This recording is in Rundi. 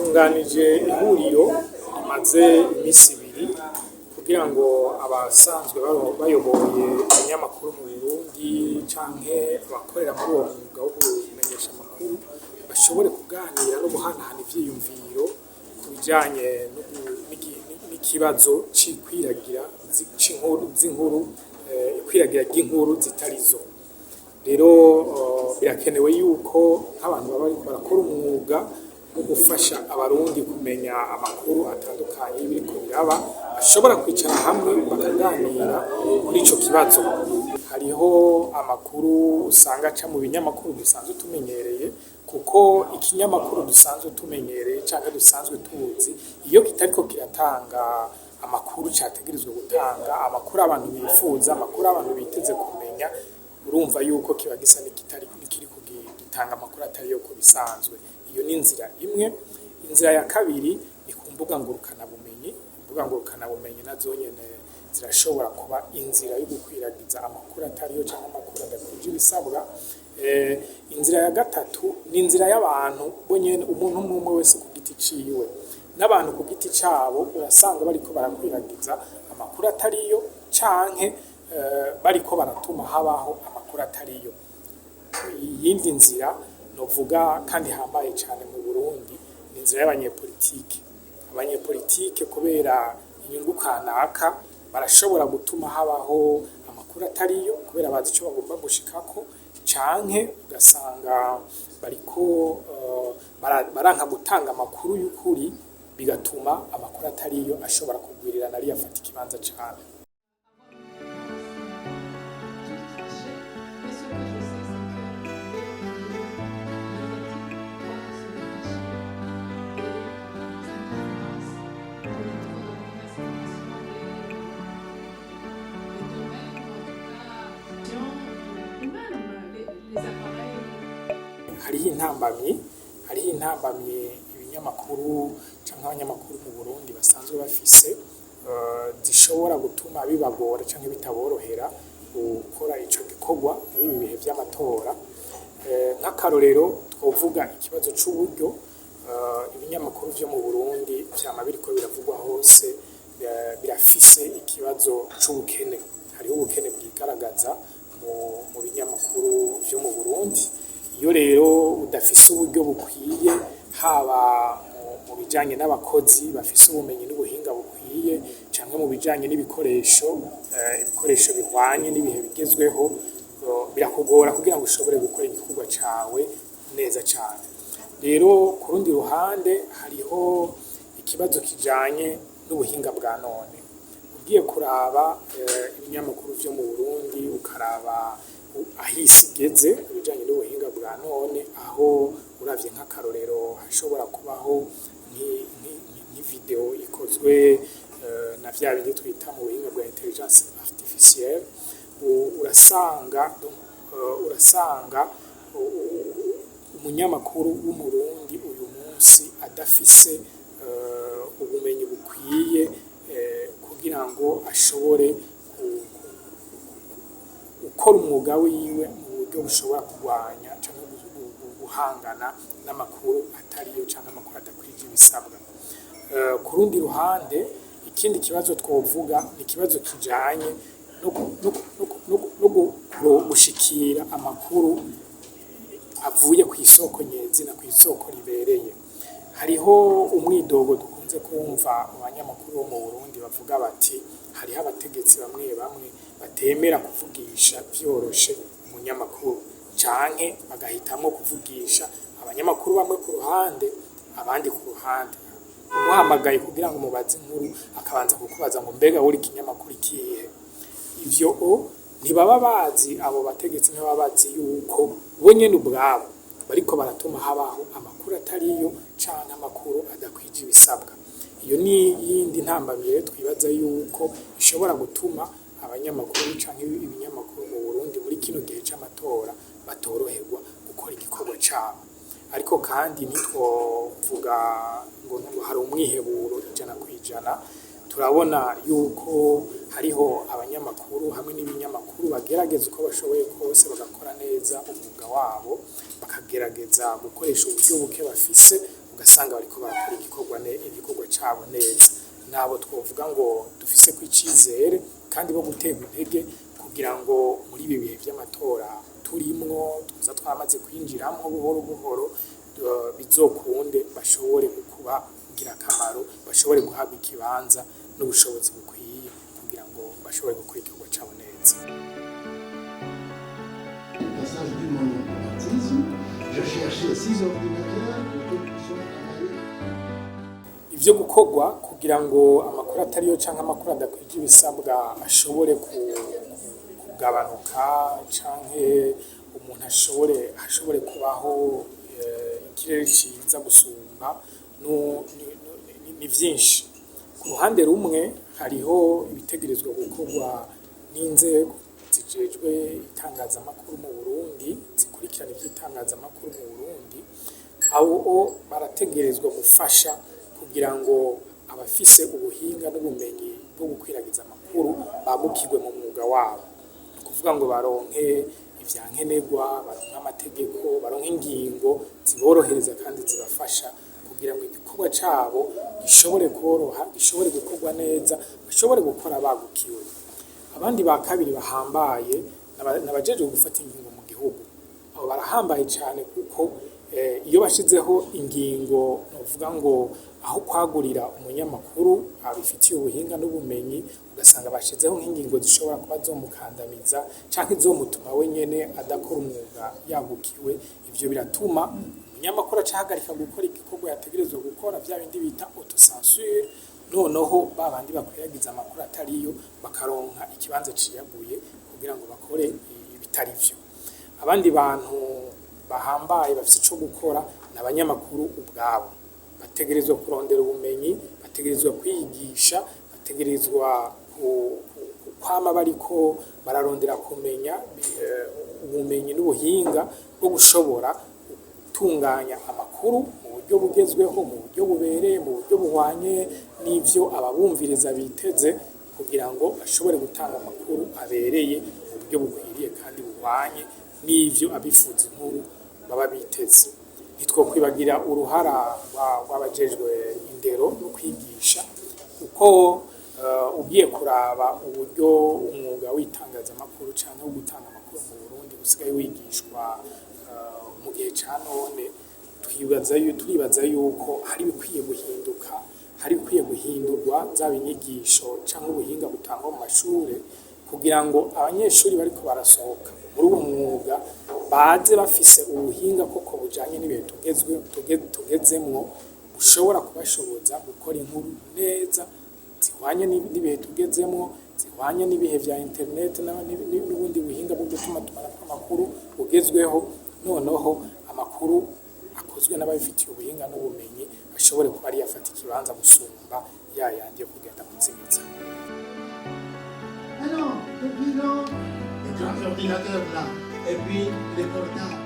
twatunganije ihuriro rimaze iminsi ibiri kugira ngo abasanzwe bayoboye ibinyamakuru mu Burundi canke abakorera muri uwo mwuga wo kumenyesha amakuru bashobore kuganira no guhanahana ivyiyumviro ku bijanye n'ikibazo c'ikwiragira ikwiragira ry'inkuru zitarizo. Rero birakenewe yuko nk'abantu baba bariko barakora umwuga wo gufasha abarundi kumenya amakuru atandukanye y'ibiriko biraba bashobora kwicara hamwe bakaganira kuri ico kibazo. Hariho amakuru usanga aca mu binyamakuru dusanzwe tumenyereye, kuko ikinyamakuru dusanzwe tumenyereye canke dusanzwe tuzi iyo kitariko kiratanga amakuru categerezwa gutanga, amakuru abantu bifuza, amakuru abantu biteze kumenya, urumva yuko kiba gisa n'ikiriko gitanga amakuru atari yo ko bisanzwe. Iyo ni inzira imwe. Inzira ya kabiri ni ku mbuga ngurukanabumenyi. Imbuga ngurukanabumenyi nazo nyene zirashobora kuba inzira yo gukwiragiza amakuru atari yo canke amakuru adakwije ibisabwa. Inzira ya gatatu ni inzira y'abantu bo nyene, umuntu umwe wese ku giti ciwe, n'abantu ku giti cabo urasanga bariko barakwiragiza amakuru atari yo canke bariko baratuma habaho amakuru atari yo. Iyindi nzira novuga kandi hambaye cane mu Burundi ni inzira y'abanyepolitike. Abanyepolitike kubera inyungu kanaka barashobora gutuma habaho amakuru atari yo kubera bazi ico bagomba gushikako, canke ugasanga bariko baranka gutanga amakuru y'ukuri, bigatuma amakuru atari yo ashobora kugwirirana ari afata ikibanza cane. Hariho intambamyi ibinyamakuru canke abanyamakuru mu Burundi basanzwe bafise zishobora gutuma bibagora canke bitaborohera gukora ico gikorwa muri ibi bihe vy'amatora. Nk'akarorero twovuga ikibazo c'uburyo. Ibinyamakuru vyo mu Burundi vyama biriko biravugwa hose, birafise ikibazo c'ubukene. Hariho ubukene bwigaragaza mu binyamakuru vyo mu Burundi. Iyo rero udafise uburyo bukwiye, haba mu bijanye n'abakozi bafise ubumenyi n'ubuhinga bukwiye, canke mu bijanye n'ibikoresho bihwanye n'ibihe bigezweho, birakugora kugira ngo ushobore gukora igikorwa cawe neza cane. Rero ku rundi ruhande hariho ikibazo kijanye n'ubuhinga bwa none. Ugiye kuraba ibinyamakuru vyo mu Burundi, ukaraba aho isi igeze ku bijanye n'ubuhinga bwa none, aho uravye nk'akarorero hashobora kubaho nk'ivideo ikozwe na vya bindi twita mu buhinga bwa intelligence artificielle. Urasanga umunyamakuru w'umurundi uyu munsi adafise ubumenyi bukwiye kugira ngo ashobore gukora umwuga wiwe mu buryo bushobora kurwanya canke guhangana n'amakuru atari yo canke amakuru adakwije ibisabwa. Ku rundi ruhande, ikindi kibazo twovuga ni ikibazo kijanye no gushikira amakuru avuye kw'isoko nyezina, kw'isoko ribereye. Hariho umwidogo dukunze kumva mu banyamakuru bo mu Burundi bavuga bati hariho abategetsi bamwe bamwe batemera kuvugisha vyoroshe umunyamakuru, canke bagahitamwo kuvugisha abanyamakuru bamwe ku ruhande abandi ku ruhande. Umuhamagaye kugira ngo umubaze inkuru akabanza kukubaza ngo mbega uri ikinyamakuru ikihe. Ivyo ntibaba bazi, abo bategetsi ntibaba bazi yuko bo nyene ubwabo bariko baratuma habaho amakuru atari yo canke amakuru adakwije ibisabwa. Iyo ni yindi ntambamye twibaza yuko ishobora gutuma abanyamakuru canke ibinyamakuru mu Burundi muri kino gihe c'amatora batoroherwa gukora igikorwa cabo. Ariko kandi ntitwovuga ngo hari umwiheburo 100%. Turabona yuko hariho abanyamakuru hamwe n'ibinyamakuru bagerageza uko bashoboye kose bagakora neza umwuga wabo, bakagerageza gukoresha uburyo buke bafise ugasanga bariko barakora igikorwa cabo neza. Nabo twovuga ngo dufise kw'icizere kandi bo guterwa intege kugira ngo muri ibi bihe vy'amatora turimwo tuza twamaze kwinjiramwo buhoro buhoro bizokunde bashobore kuba kugira akamaro, bashobore guhabwa ikibanza n'ubushobozi bukwiye kugira ngo bashobore gukora igikorwa cabo neza. Passage du monopartisme, je cherchais 6 ordinateurs pour ivyo gukorwa kugira ngo amakuru atariyo canke amakuru adakwije ibisabwa ashobore kugabanuka canke umuntu ashobore kubaho ikirere ciza gusumba ni vyinshi. Ku ruhande rumwe hariho ibitegerezwa gukorwa n'inzego zijejwe itangazamakuru mu Burundi, zikurikirana ivy'itangazamakuru mu Burundi, abo barategerezwa gufasha kugira ngo abafise ubuhinga n'ubumenyi bwo gukwiragiza amakuru bagukirwe mu mwuga wabo. Ni ukuvuga ngo baronke ivyankenerwa, baronke amategeko, baronke ingingo ziborohereza kandi zibafasha kugira ngo igikorwa cabo gishobore koroha, gishobore gukorwa neza, bashobore gukora bagukiwe. Abandi ba kabiri bahambaye n'abajejwe gufata ingingo mu gihugu. Abo barahambaye cane kuko iyo bashizeho ingingo novuga ngo aho kwagurira umunyamakuru abifitiye ubuhinga n'ubumenyi, ugasanga bashizeho nk'ingingo zishobora kuba zomukandamiza canke zomutuma we nyene adakora umwuga yagukiwe. Ivyo biratuma umunyamakuru acahagarika gukora igikorwa yategerezwa gukora, vya bindi bita autocensure, noneho babandi bakwiragiza amakuru atariyo bakaronka ikibanza ciyaguye kugira ngo bakore ibitari vyo. Abandi bantu bahambaye bafise ico gukora n'abanyamakuru ubwabo, bategerezwa kurondera ubumenyi, bategerezwa kwigisha, bategerezwa kwama bariko bararondera kumenya ubumenyi n'ubuhinga bwo gushobora gutunganya amakuru mu buryo bugezweho, mu buryo bubereye, mu buryo buhwanye n'ivyo ababumviriza biteze, kugira ngo bashobore gutanga amakuru abereye mu buryo bukwiriye kandi buhwanye n'ivyo abifuza inkuru baba biteze. Ntitwokwibagira uruhara rw'abajejwe indero no kwigisha, kuko ugiye kuraba uburyo umwuga w'itangazamakuru canke wo gutanga amakuru mu Burundi usigaye wigishwa mu gihe ca none, turibaza yuko hari bikwiye guhinduka, hari bikwiye guhindurwa zaba inyigisho canke ubuhinga butangwa mu mashure, kugira ngo abanyeshuri bariko barasohoka muri uwo mwuga baze bafise ubuhinga koko bujanye n'ibihe tugezemwo, bushobora kubashoboza gukora inkuru neza zihwanye n'ibihe tugezemwo, zihwanye n'ibihe vya internet n'ubundi buhinga bwo gutuma tumanako amakuru bugezweho, noneho amakuru akozwe n'ababifitiye ubuhinga n'ubumenyi bashobore kuba ari yafata ikibanza gusumba yayandi yo kugenda kuzimiza. Alors, le bilan, les grands ordinateurs là, et puis les portables.